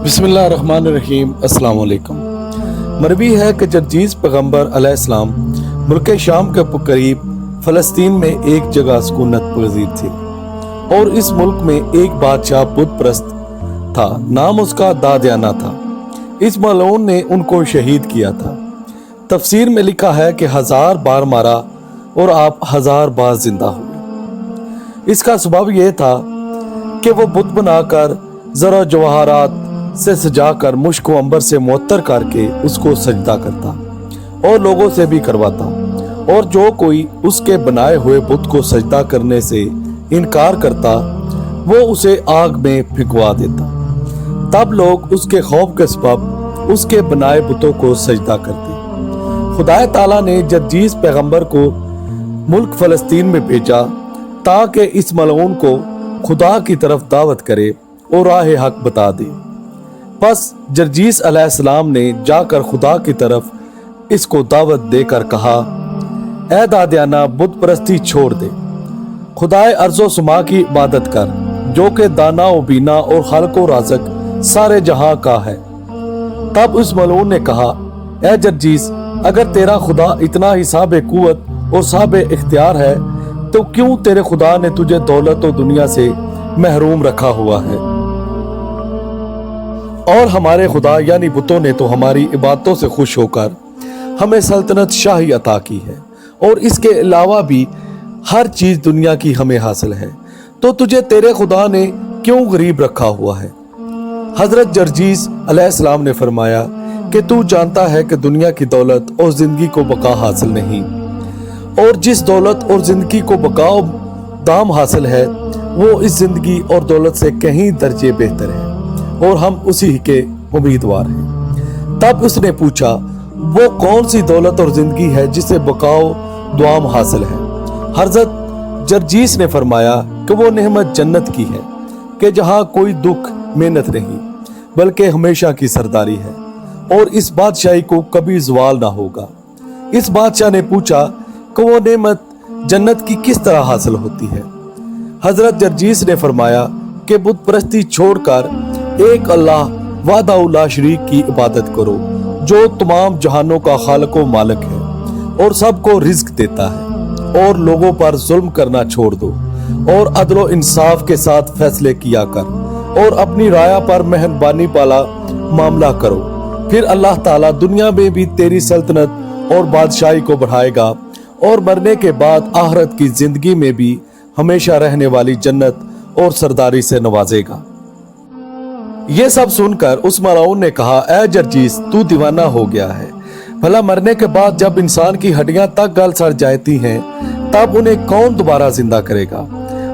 बिस्मिल्लाहिर्रहमानिर्रहीम। अस्सलाम वालेकुम। मरवी है कि जर्जीस पैगंबर अलैहिस्सलाम मुल्क शाम के करीब फ़लस्तीन में एक जगह सुकूनत पजीर थे और इस मुल्क में एक बादशाह बुत परस्त था। नाम उसका दादयाना था। इस मलऊन ने उनको शहीद किया था। तफसीर में लिखा है कि 1000 बार मारा और आप 1000 बार जिंदा हुए। इसका सबब यह था कि वो बुत बनाकर ज़रा जवाहरात से सजाकर मुश्क व अंबर से मुअत्तर करके उसको सजदा करता और लोगों से भी करवाता, और जो कोई उसके बनाए हुए बुत को सजदा करने से इनकार करता वो उसे आग में फेंकवा देता। तब लोग उसके खौफ के सबब उसके बनाए बुतों को सजदा करते। खुदा ताला ने जर्जीस पैगंबर को मुल्क फ़लस्तीन में भेजा ताकि इस मलऊन को खुदा की तरफ दावत करे और राह हक बता दे। बस जर्जीस अलैहिस्सलाम ने जाकर खुदा की तरफ इसको दावत देकर कहा, ए दादयाना, बुत परस्ती छोड़ दे, खुदाए अर्ज़ो सुमा की इबादत कर, जो कि दाना व बीना और खालको राज़क सारे जहां का है। तब उस मलऊन ने कहा, ए जर्जीस, अगर तेरा खुदा इतना ही साहिब कुव्वत और साहिब इख्तियार है तो क्यों तेरे खुदा ने तुझे दौलत और दुनिया से महरूम रखा हुआ है? और हमारे खुदा यानी बुतों ने तो हमारी इबादतों से खुश होकर हमें सल्तनत शाही अता की है और इसके अलावा भी हर चीज दुनिया की हमें हासिल है, तो तुझे तेरे खुदा ने क्यों गरीब रखा हुआ है? हजरत जर्जीस अलैहिस्सलाम ने फरमाया कि तू जानता है कि दुनिया की दौलत और जिंदगी को बका हासिल नहीं, और जिस दौलत और जिंदगी को बका दाम हासिल है वो इस जिंदगी और दौलत से कहीं दर्जे बेहतर है और हम उसी के उम्मीदवार हैं। तब उसने पूछा, वो कौन सी दौलत और जिंदगी है जिसे बकाओ दुआम हासिल है? हजरत जर्जीस ने फरमाया कि वो नेमत जन्नत की है कि जहां कोई दुख मेहनत नहीं बल्कि हमेशा की सरदारी है, और इस बादशाही को कभी ज़वाल ना होगा। इस बादशाह ने पूछा कि वो नेमत जन्नत की किस तरह हासिल होती है? हजरत जर्जीस ने फरमाया कि बुत परस्ती छोड़कर एक अल्लाह वादा शरीक की इबादत करो, जो तमाम जहानों का खालिक व मालिक है और सबको रिज्क देता है, और लोगों पर जुल्म करना छोड़ दो और अदल व इंसाफ के साथ फैसले किया कर, और अपनी राया पर मेहरबानी वाला मामला करो। फिर अल्लाह ताला दुनिया में भी तेरी सल्तनत और बादशाही को बढ़ाएगा और मरने के बाद आखिरत की जिंदगी में भी हमेशा रहने वाली जन्नत और सरदारी से नवाजेगा। ये सब सुनकर उस मलऊन ने कहा, ए जर्जीस, तू दीवाना हो गया है। भला मरने के बाद जब इंसान की हड्डियां तक गल सड़ जाती हैं तब उन्हें कौन दोबारा जिंदा करेगा?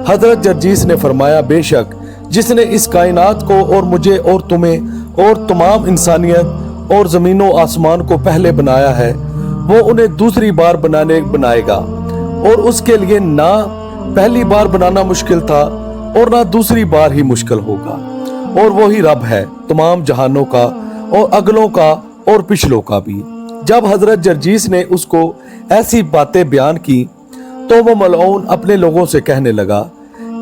हजरत जर्जीस ने फरमाया, बेशक जिसने इस कायनात को और मुझे और तुम्हें और तमाम इंसानियत और जमीनों आसमान को पहले बनाया है, वो उन्हें दूसरी बार बनाएगा, और उसके लिए ना पहली बार बनाना मुश्किल था और ना दूसरी बार ही मुश्किल होगा। और वही रब है तमाम जहानों का और अगलों का और पिछलों का भी। जब हजरत जर्जीस ने उसको ऐसी बातें बयान की तो वो मलऊन अपने लोगों से कहने लगा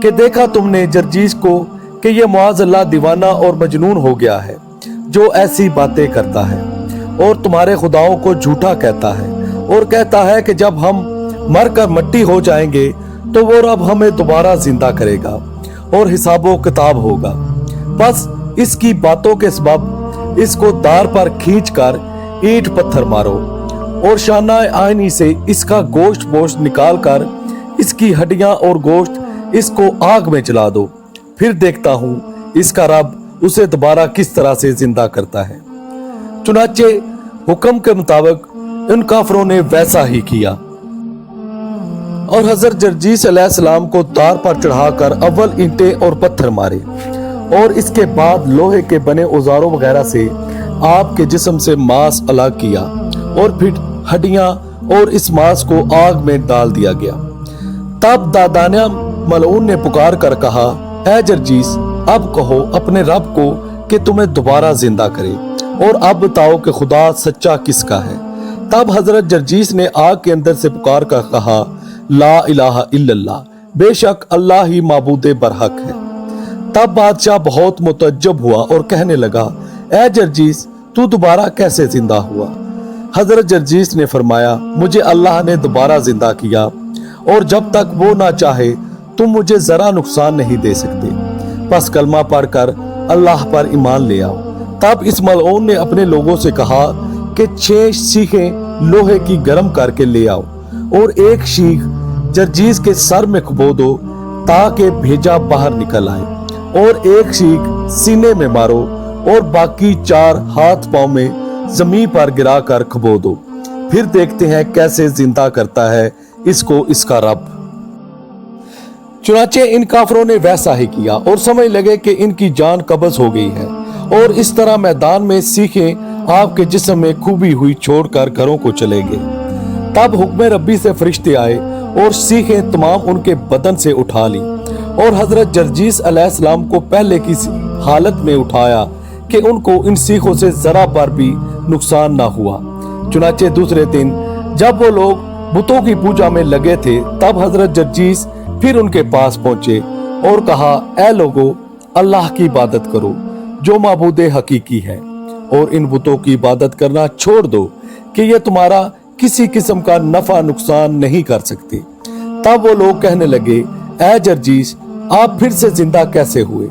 कि देखा तुमने जर्जीस को कि ये मुआज़ल्लाह दीवाना और मजनून हो गया है, जो ऐसी बातें करता है और तुम्हारे खुदाओं को झूठा कहता है, और कहता है कि जब हम मरकर मिट्टी हो जाएंगे तो वो रब हमें दोबारा जिंदा करेगा और हिसाबो किताब होगा। बस इसकी बातों के सबब इसको दार पर खींचकर ईंट पत्थर मारो और शाना आईनी से इसका गोश्त वोश्त निकाल कर इसकी हड्डियां और गोश्त इसको आग में जला दो, फिर देखता हूँ इसका रब उसे दोबारा किस तरह से जिंदा करता है। चुनाचे हुक्म के मुताबिक इन काफरों ने वैसा ही किया और हजरत जर्जीस अलैहिस्सलाम को दार पर चढ़ाकर अव्वल ईंटें और पत्थर मारे, और इसके बाद लोहे के बने औजारों वगैरह से आपके जिस्म से मांस अलग किया और फिर हड्डियां और इस मांस को आग में डाल दिया गया। तब दादाना मलऊन ने पुकार कर कहा, ए जर्जीस, अब कहो अपने रब को कि तुम्हें दोबारा जिंदा करे, और अब बताओ कि खुदा सच्चा किसका है? तब हजरत जर्जीस ने आग के अंदर से पुकार कर कहा, ला इलाहा इल्लल्लाह, बेशक अल्लाह ही माबूद बरहक है। तब बादशाह बहुत मुतज्जब हुआ और कहने लगा, ए जर्जीस, तू दोबारा कैसे जिंदा हुआ? हजरत जर्जीस ने फरमाया, मुझे अल्लाह ने दोबारा जिंदा किया और जब तक वो ना चाहे तुम मुझे जरा नुकसान नहीं दे सकते। बस कलमा पढ़कर अल्लाह पर ईमान ले आओ। तब इस मलऊन ने अपने लोगों से कहा कि 6 सीखें लोहे की गर्म करके ले आओ और एक शीख जर्जीस के सर में खुबो दो ताकि भेजा बाहर निकल आए और एक शीख सीने में मारो और बाकी 4 हाथ पांव में जमीन पर गिरा कर खुबो दो। फिर देखते हैं कैसे जिंदा करता है इसको इसका रब। चुनाचे इन काफरों ने वैसा ही किया और समझ लगे कि इनकी जान कब्ज हो गई है और इस तरह मैदान में सीखें आपके जिस्म में खूबी हुई छोड़कर घरों को चले गए। तब हुक्म रब्बी से फरिश्ते आए और सीखें तमाम उनके बदन से उठा ली और हजरत जर्जीस अलैहिस्सलाम को पहले की हालत में उठाया कि उनको इन सीखों से जरा पर भी नुकसान ना हुआ। चुनाचे दूसरे दिन जब वो लोग बुतों की पूजा में लगे थे तब हजरत जर्जीस फिर उनके पास पहुंचे और कहा, ऐ लोगो, अल्लाह की इबादत करो जो माबूद हकीकी है और इन बुतों की इबादत करना छोड़ दो कि ये तुम्हारा किसी किस्म का नफा नुकसान नहीं कर सकते। तब वो लोग कहने लगे, ऐ जर्जीस, आप फिर से जिंदा कैसे हुए?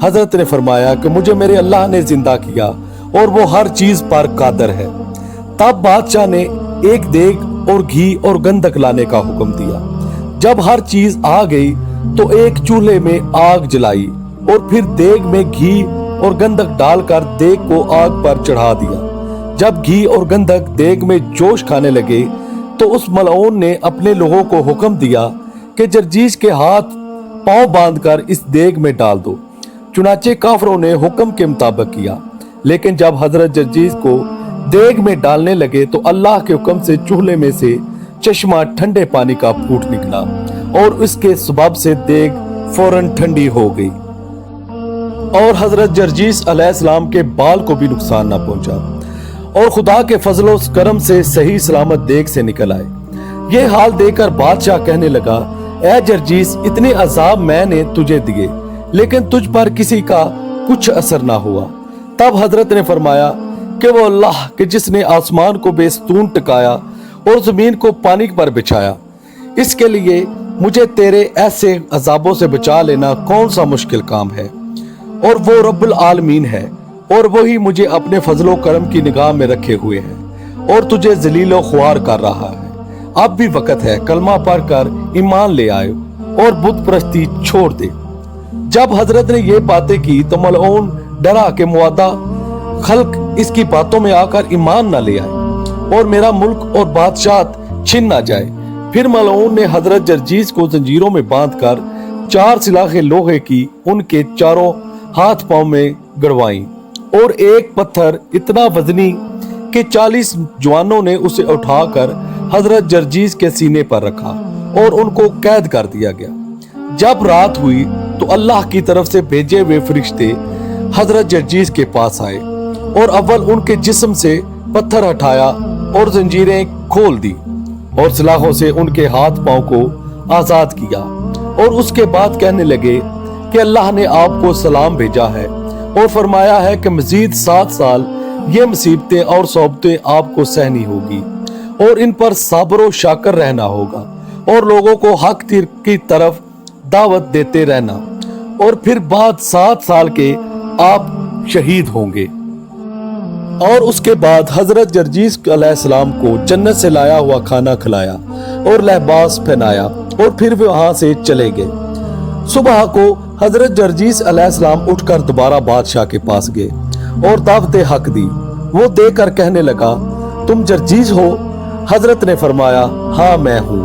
हजरत ने फरमाया कि मुझे मेरे अल्लाह ने जिंदा किया और वो हर चीज पर कादर है। तब बादशाह ने एक देग और घी और गंधक लाने का हुक्म दिया। जब हर चीज आ गई तो एक चूल्हे में आग जलाई और फिर देग में घी और गंधक डालकर देग को आग पर चढ़ा दिया। जब घी और गंधक देग में जोश खाने लगे तो उस मलऊन ने अपने लोगों को हुक्म दिया कि जर्जीस के हाथ पांव बांधकर इस देग में डाल दो। चुनाचे काफरों ने हुक्म के मुताबिक किया, लेकिन जब हजरत जर्जीस को देग में डालने लगे तो अल्लाह के हुक्म से चूल्हे में से चश्मा ठंडे पानी का फूट निकला और उसके सबब से देग फौरन ठंडी हो गई और हजरत जर्जीस अलैहिस्सलाम के बाल को भी नुकसान न पहुंचा और खुदा के फजलो करम से सही सलामत देग से निकल आए। ये हाल देखकर बादशाह कहने लगा, ऐ जर्जीस, इतने अजाब मैंने तुझे दिए लेकिन तुझ पर किसी का कुछ असर ना हुआ। तब हजरत ने फरमाया कि वो अल्लाह के जिसने आसमान को बेस्तून टिकाया और जमीन को पानी पर बिछाया, इसके लिए मुझे तेरे ऐसे अजाबों से बचा लेना कौन सा मुश्किल काम है। और वो रब्बुल आलमीन है और वही मुझे अपने फजलो करम की निगाह में रखे हुए है और तुझे जलीलो ख्वार कर रहा है। अब भी वक्त है, कलमा पढ़कर ईमान ले आए और बुत परस्ती छोड़ दे। जब हजरत ने ये बातें की तो मलऊन डरा के मुआदा खल्क इसकी बातों में आकर ईमान न ले आए और मेरा मुल्क और बादशाह छिन ना जाए। फिर मलऊन ने हजरत जर्जीस को जंजीरों में बांधकर 4 सिलाखें लोहे की उनके चारों हाथ पांव में गड़वाई और एक पत्थर इतना वजनी कि 40 जवानों ने उसे उठाकर हजरत जर्जीस के सीने पर रखा और उनको कैद कर दिया गया। जब रात हुई तो अल्लाह की तरफ से भेजे हुए फरिश्ते हजरत जर्जीस के पास आए और अव्वल उनके जिस्म से पत्थर हटाया और जंजीरें खोल दी और सलाखों से उनके हाथ पांव को आजाद किया और उसके बाद कहने लगे कि अल्लाह ने आपको सलाम भेजा है और फरमाया है कि मजीद 7 साल ये मुसीबतें और सोबतें आपको सहनी होगी और इन पर साबर और शाकर रहना होगा और लोगों को हक की तरफ दावत देते रहना और फिर बाद 7 साल के आप शहीद होंगे। और उसके बाद हजरत जर्जीस अलैहिस्सलाम को जन्नत से लाया हुआ खाना खिलाया और लहबास पहनाया और फिर वे वहां से चले गए। सुबह को हजरत जर्जीस अलैहिस्सलाम उठकर दोबारा बादशाह के पास गए और दावत हक दी। वो देकर कहने लगा, तुम जर्जीस हो? हजरत ने फरमाया, हाँ मैं हूँ।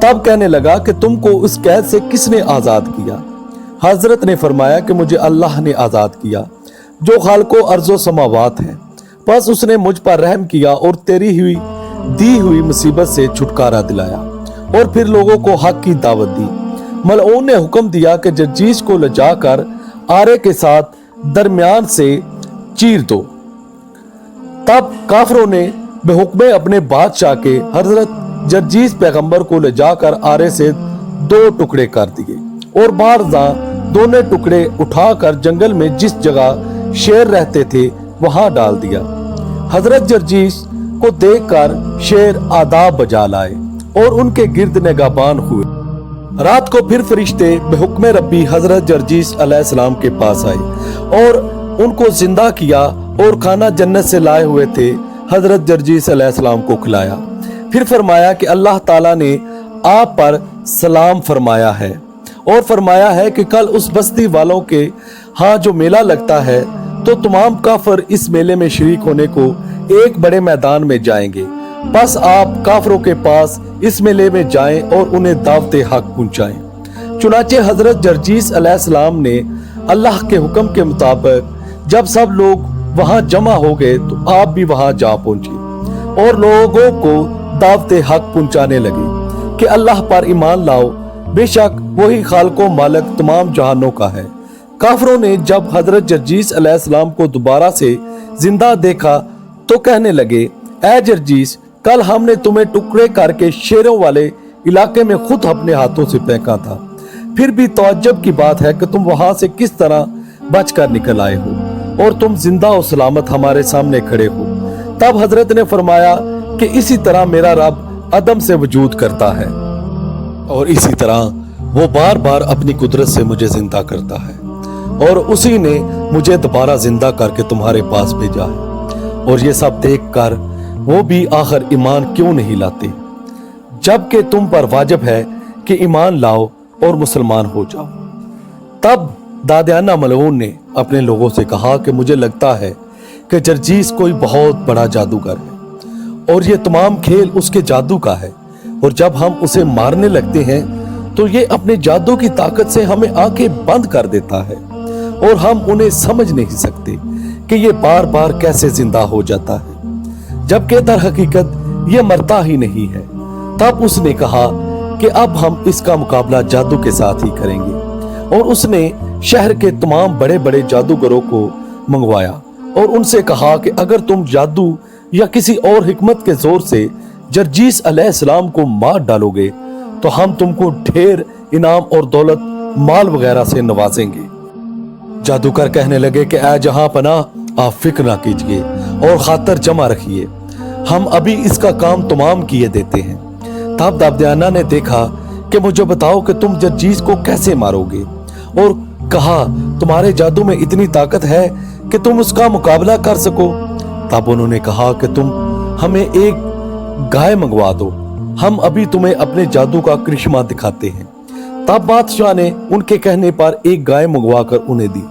तब कहने लगा कि तुमको उस कैद से किसने आजाद किया? हजरत ने फरमाया कि मुझे अल्लाह ने आजाद किया जो खालको अर्जो समावात है। बस उसने मुझ पर रहम किया और तेरी हुई दी हुई मुसीबत से छुटकारा दिलाया और फिर लोगों को हक की दावत दी। मलऊन ने हुक्म दिया कि जर्जीस को ले जाकर आरे के साथ दरमियान से चीर दो। तब काफरों ने बेहुक्मे अपने बादशाह के हजरत जर्जीस पैगंबर को ले जाकर आरे से 2 टुकड़े कर दिए और बारजा दोनों टुकड़े उठाकर जंगल में जिस जगह शेर रहते थे वहां डाल दिया। हजरत जर्जीस को देखकर शेर आदाब बजा लाए और उनके गिर्द निगाहबान हुए। रात को फिर फरिश्ते बेहुक्म रब्बी हजरत जर्जीस अलैहिस्सलाम के पास आए और उनको जिंदा किया और खाना जन्नत से लाए हुए थे हजरत जर्जीस अलैहिस्सलाम को खिलाया। फिर फरमाया कि अल्लाह ताला ने आप पर सलाम फरमाया है और फरमाया है कि कल उस बस्ती वालों के हाँ जो मेला लगता है तो तमाम काफिर इस मेले में शरीक होने को एक बड़े मैदान में जाएंगे। बस आप काफिरों के पास इस मेले में जाएं और उन्हें दावत हक पहुंचाएं। चुनाचे हजरत जर्जीस अलैहिस्सलाम ने अल्लाह के हुक्म के मुताबिक जब सब लोग वहां जमा हो गए तो आप भी वहां जा पहुंचे और लोगों को दावत हक पहुंचाने लगे कि अल्लाह पर ईमान लाओ, बेशक वही खालिको मालिक तमाम जहानों का है। काफिरों ने जब हजरत जर्जीस अलैहिस्सलाम को दोबारा से जिंदा देखा तो कहने लगे, ऐ जर्जीस, कल हमने तुम्हें टुकड़े करके शेरों वाले इलाके में खुद अपने हाथों से फेंका था, फिर भी तअज्जुब की बात है कि तुम वहां से किस तरह बचकर निकल आए हो और तुम जिंदा और सलामत हमारे सामने खड़े हो। तब हजरत ने फरमाया कि इसी तरह मेरा रब अदम से वजूद करता है और इसी तरह वो बार बार अपनी कुदरत से मुझे जिंदा करता है और उसी ने मुझे दोबारा जिंदा करके तुम्हारे पास भेजा है। और ये सब देख कर वो भी आखिर ईमान क्यों नहीं लाते, जबकि तुम पर वाजिब है कि ईमान लाओ और मुसलमान हो जाओ। तब दादियाना मलऊन ने अपने लोगों से कहा कि मुझे लगता है कि जर्जीस कोई बहुत बड़ा जादूगर है और ये तमाम खेल उसके जादू का है, और जब हम उसे मारने लगते हैं तो ये अपने जादू की ताकत से हमें आंखें बंद कर देता है और हम उन्हें समझ नहीं सकते कि ये बार बार कैसे जिंदा हो जाता है, जबकि दर हकीकत ये मरता ही नहीं है। तब उसने कहा कि अब हम इसका मुकाबला जादू के साथ ही करेंगे और उसने शहर के तमाम बड़े बड़े जादूगरों को मंगवाया और उनसे कहा कि अगर तुम जादू या किसी और हिकमत के जोर से जर्जीस अलैहिस्सलाम को मार डालोगे तो हम तुमको ढेर इनाम और दौलत माल वगैरह से नवाजेंगे। जादूगर कहने लगे कि ऐ जहां पनाह, आप फिक्र ना कीजिए और खातर जमा रखिए, हम अभी इसका काम तमाम किए देते हैं। तब दादियाना ने देखा कि मुझे बताओ कि तुम जर्जीस को कैसे मारोगे, और कहा तुम्हारे जादू में इतनी ताकत है कि तुम उसका मुकाबला कर सको। तब उन्होंने कहा कि तुम हमें एक गाय मंगवा दो, हम अभी तुम्हें अपने जादू का करिश्मा दिखाते हैं। तब बादशाह ने उनके कहने पर एक गाय मंगवा कर उन्हें दी।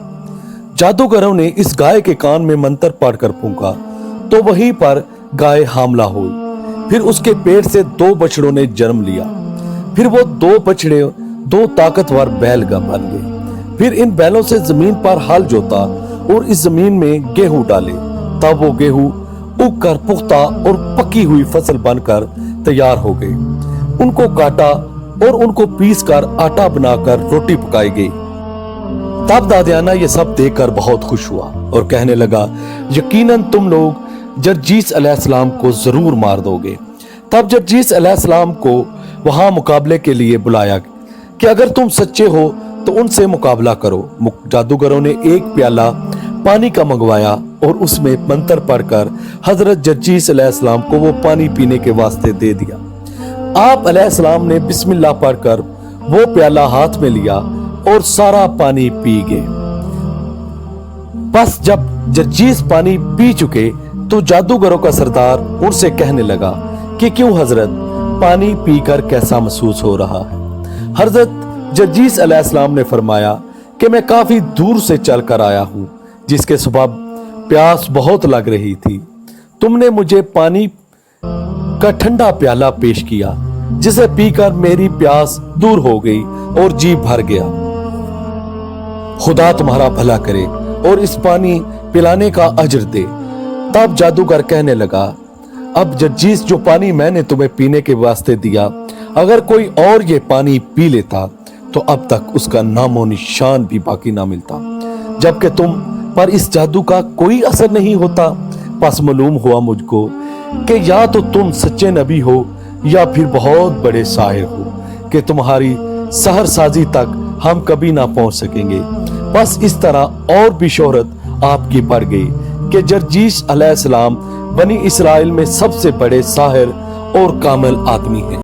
जादूगरों ने इस गाय के कान में मंत्र पढ़कर फूंका तो वहीं पर गाय हामला हुई। फिर उसके पेट से 2 बछड़ों ने जन्म लिया। फिर वो 2 बछड़े 2 ताकतवर बैल बन गए। फिर इन बैलों से जमीन पर हल जोता और इस जमीन में गेहूं डाले। तब वो गेहूं उग कर पुख्ता और पकी हुई फसल बनकर तैयार हो गई। उनको काटा और उनको पीस कर आटा बनाकर रोटी पकाई गई। तब दादियाना ये सब देखकर बहुत खुश हुआ और कहने लगा, यकीनन तुम लोग जर्जीस अलैहिस्सलाम को जरूर मार दोगे। तब जर्जीस अलैहिस्सलाम को वहां मुकाबले के लिए बुलाया कि अगर तुम सच्चे हो तो उनसे मुकाबला करो। जादूगरों ने एक प्याला पानी का मंगवाया और उसमें मंत्र पढ़कर हजरत जर्जीस अलैहिस्सलाम को वो पानी पीने के वास्ते दे दिया। आप अलैहिस्सलाम ने बिस्मिल्लाह पढ़कर वो प्याला हाथ में लिया और सारा पानी पी गए। बस जब जर्जीस पानी पी चुके तो जादूगरों का सरदार उनसे कहने लगा कि क्यों हजरत, पानी पीकर कैसा महसूस हो रहा है? हजरत जर्जीस अलैहिस्सलाम ने फरमाया कि मैं काफी दूर से चल कर आया हूं, जिसके सबब प्यास बहुत लग रही थी। तुमने मुझे पानी का ठंडा प्याला पेश किया जिसे पीकर मेरी प्यास दूर हो गई और जी भर गया। खुदा तुम्हारा भला करे और इस पानी पिलाने का अजर दे। तब जादूगर कहने लगा, अब जर्जीस, जो पानी मैंने तुम्हें पीने के वास्ते दिया, अगर कोई और ये पानी पी लेता तो अब तक उसका नामो निशान भी बाकी ना मिलता, जबकि तुम पर इस जादू का कोई असर नहीं होता। बस मालूम हुआ मुझको कि या तो तुम सच्चे नबी हो या फिर बहुत बड़े साहिर हो कि तुम्हारी सहर साजी तक हम कभी ना पहुंच सकेंगे। बस इस तरह और भी शोहरत आपकी बढ़ गई कि जरजीश अलैहिस्सलाम बनी इसराइल में सबसे बड़े साहिर और कामिल आदमी हैं।